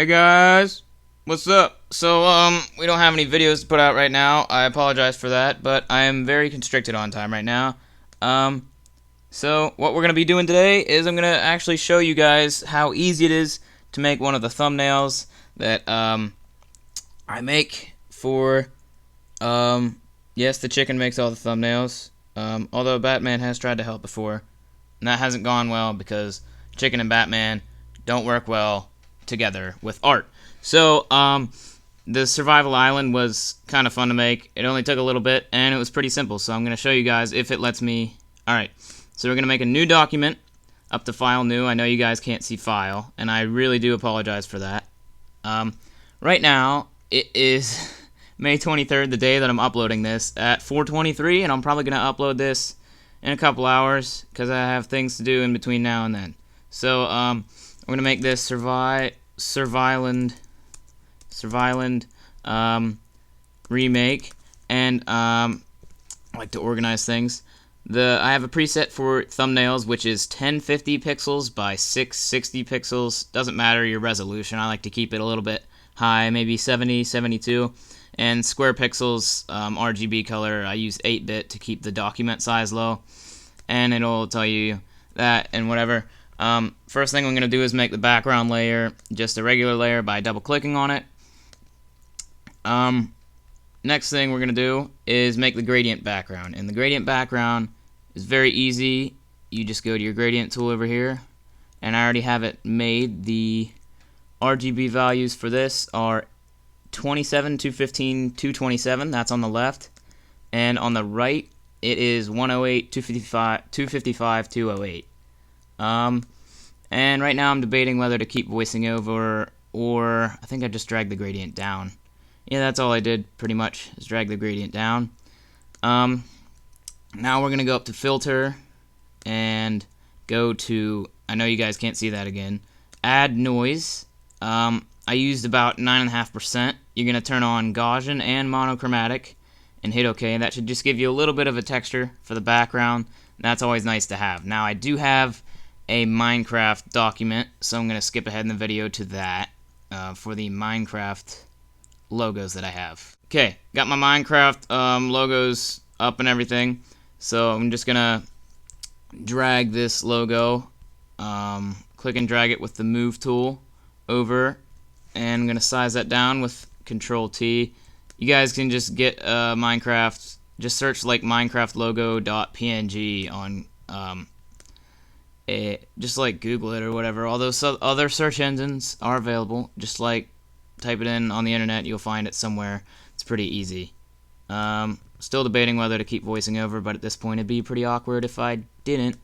Hey guys, what's up? So, we don't have any videos to put out right now. I apologize for that, but I am very constricted on time right now. So what we're gonna be doing today is I'm gonna actually show you guys how easy it is to make one of the thumbnails that I make for yes, the chicken makes all the thumbnails. Although Batman has tried to help before, and that hasn't gone well because chicken and Batman don't work well together with art. So, the survival island was kind of fun to make. It only took a little bit, and it was pretty simple. So I'm going to show you guys if it lets me. Alright, so we're going to make a new document, up to File New. I know you guys can't see File, and I really do apologize for that. Right now, it is May 23rd, the day that I'm uploading this, at 4:23, and I'm probably going to upload this in a couple hours, because I have things to do in between now and then. So, I'm going to make this Surviland remake, and I like to organize things. I have a preset for thumbnails, which is 1050 pixels by 660 pixels. Doesn't matter your resolution. I like to keep it a little bit high, maybe 70, 72. And square pixels, RGB color, I use 8-bit to keep the document size low. And it'll tell you that and whatever. First thing I'm going to do is make the background layer just a regular layer by double clicking on it. Next thing we're going to do is make the gradient background, and the gradient background is very easy. You just go to your gradient tool over here, and I already have it made. The RGB values for this are 27, 215, 227, that's on the left, and on the right it is 108, 255, 255, 208. And right now I'm debating whether to keep voicing over, or I think I just dragged the gradient down. Yeah, that's all I did pretty much, is drag the gradient down. Now we're going to go up to Filter and go to, I know you guys can't see that again, Add Noise. I used about 9.5%. You're going to turn on Gaussian and monochromatic and hit OK. That should just give you a little bit of a texture for the background. That's always nice to have. Now I do have a Minecraft document, so I'm going to skip ahead in the video to that for the Minecraft logos that I have. Okay, got my Minecraft logos up and everything, so I'm just gonna drag this logo, click and drag it with the move tool over, and I'm gonna size that down with Control T. You guys can just get Minecraft, just search like Minecraft logo.png on just like Google it or whatever. All those other search engines are available. Just like type it in on the internet, you'll find it somewhere. It's pretty easy. Still debating whether to keep voicing over, but at this point it'd be pretty awkward if I didn't.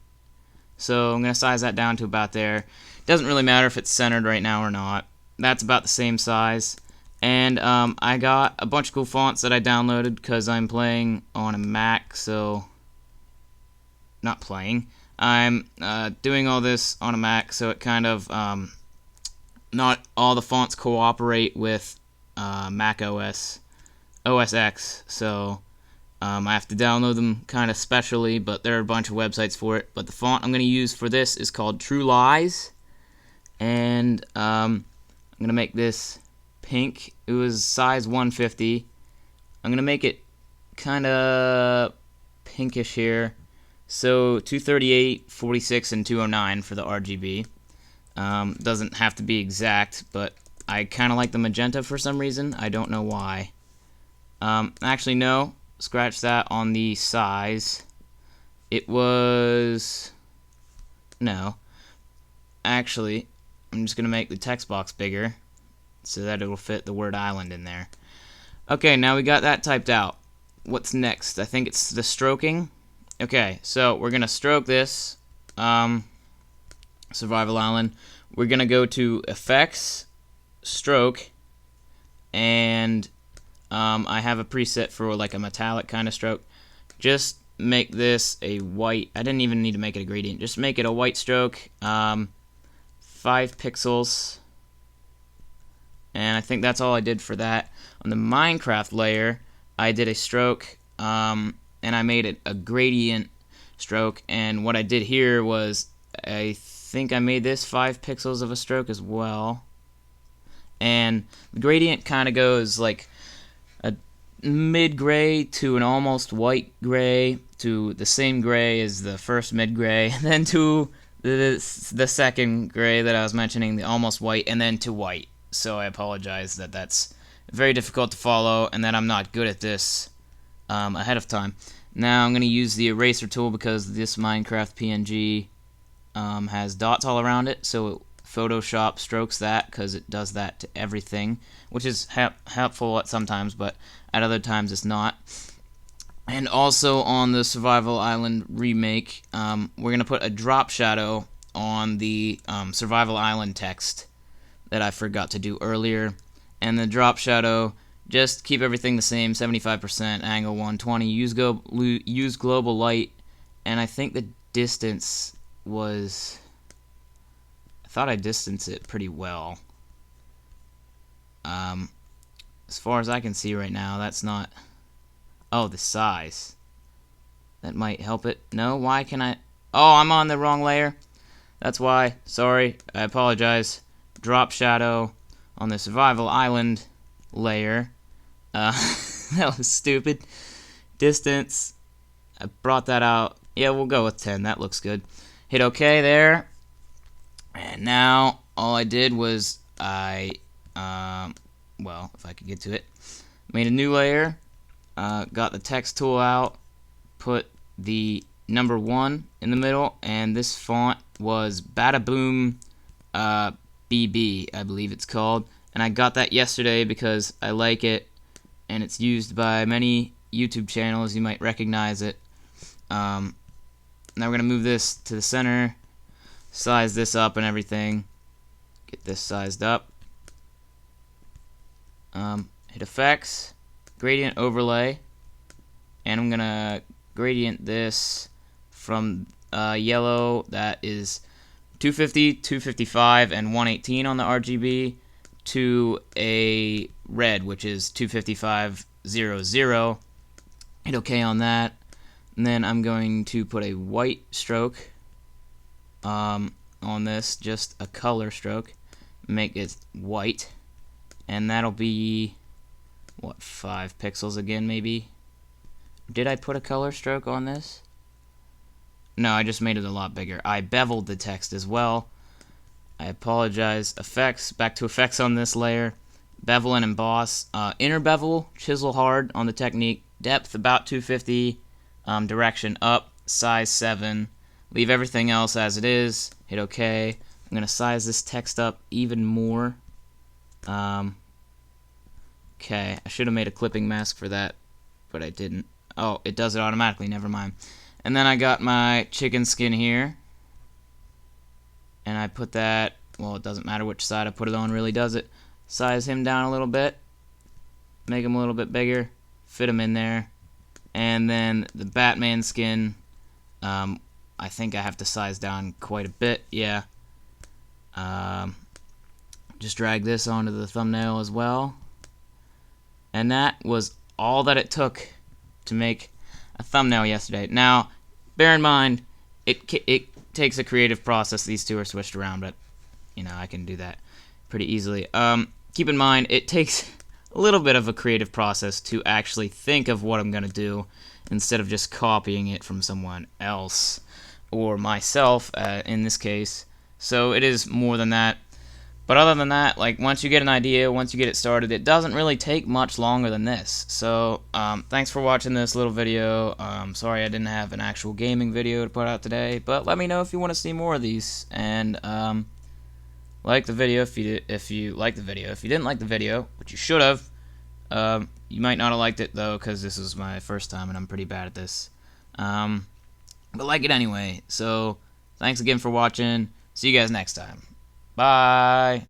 So I'm going to size that down to about there. Doesn't really matter if it's centered right now or not. That's about the same size. And I got a bunch of cool fonts that I downloaded because I'm playing on a Mac, so not playing. I'm doing all this on a Mac, so it kind of not all the fonts cooperate with Mac OS X, so I have to download them kind of specially, but there are a bunch of websites for it. But the font I'm going to use for this is called True Lies, and I'm going to make this pink. It was size 150. I'm going to make it kind of pinkish here, so 238, 46, and 209 for the RGB. Doesn't have to be exact, but I kind of like the magenta for some reason. I don't know why. Actually, no. Scratch that on the size. It was... No. Actually, I'm just going to make the text box bigger so that it'll fit the word island in there. Okay, now we got that typed out. What's next? I think it's the stroking. Okay, so we're going to stroke this. Survival Island. We're gonna go to Effects, Stroke, and I have a preset for like a metallic kind of stroke. Just make this a white. I didn't even need to make it a gradient. Just make it a white stroke, 5 pixels, and I think that's all I did for that. On the Minecraft layer, I did a stroke, and I made it a gradient stroke. And what I did here was I think I made this 5 pixels of a stroke as well. and the gradient kind of goes like a mid-gray to an almost white gray to the same gray as the first mid-gray, then to the second gray that I was mentioning, the almost white, and then to white. So I apologize that that's very difficult to follow and that I'm not good at this ahead of time. Now I'm going to use the eraser tool because this Minecraft PNG has dots all around it, so Photoshop strokes that because it does that to everything, which is helpful at sometimes, but at other times it's not. And also on the Survival Island remake, we're going to put a drop shadow on the Survival Island text that I forgot to do earlier. And the drop shadow, just keep everything the same, 75%, angle 120, use global light, and I think the distance was... I thought I distanced it pretty well. As far as I can see right now, that's not... Oh, the size. That might help it. No, why can I... Oh, I'm on the wrong layer. That's why. Sorry, I apologize. Drop shadow on the Survival Island layer. That was stupid. Distance. I brought that out. Yeah, we'll go with 10. That looks good. Hit OK there. And now all I did was well, if I could get to it, made a new layer, got the text tool out, put the number 1 in the middle, and this font was Badaboom BB, I believe it's called, and I got that yesterday because I like it, and it's used by many YouTube channels. You might recognize it. Now we're going to move this to the center, size this up and everything, get this sized up, hit effects, gradient overlay, and I'm gonna gradient this from yellow, that is 250, 255, and 118 on the RGB, to a red, which is 255, 00. Hit OK on that, and then I'm going to put a white stroke on this, just a color stroke, make it white, and that'll be what, 5 pixels again, maybe. Did I put a color stroke on this? No, I just made it a lot bigger. I beveled the text as well. I apologize. Effects, back to effects on this layer, bevel and emboss, inner bevel, chisel hard on the technique, depth about 250, direction up, size 7. Leave everything else as it is. Hit OK. I'm going to size this text up even more. Okay, I should have made a clipping mask for that, but I didn't. Oh, it does it automatically. Never mind. And then I got my chicken skin here, and I put that... Well, it doesn't matter which side I put it on, really, does it? Size him down a little bit, make him a little bit bigger, fit him in there, and then the Batman skin... I think I have to size down quite a bit, yeah. Just drag this onto the thumbnail as well. And that was all that it took to make a thumbnail yesterday. Now, bear in mind, it takes a creative process. These two are switched around, but, you know, I can do that pretty easily. Keep in mind, it takes a little bit of a creative process to actually think of what I'm going to do instead of just copying it from someone else. Or myself, in this case. So it is more than that. But other than that, like, once you get an idea, once you get it started, it doesn't really take much longer than this. So, thanks for watching this little video. Sorry I didn't have an actual gaming video to put out today, but let me know if you want to see more of these. And, like the video if you liked the video. If you didn't like the video, which you should have, you might not have liked it, though, because this is my first time and I'm pretty bad at this. But like it anyway. So, thanks again for watching. See you guys next time. Bye.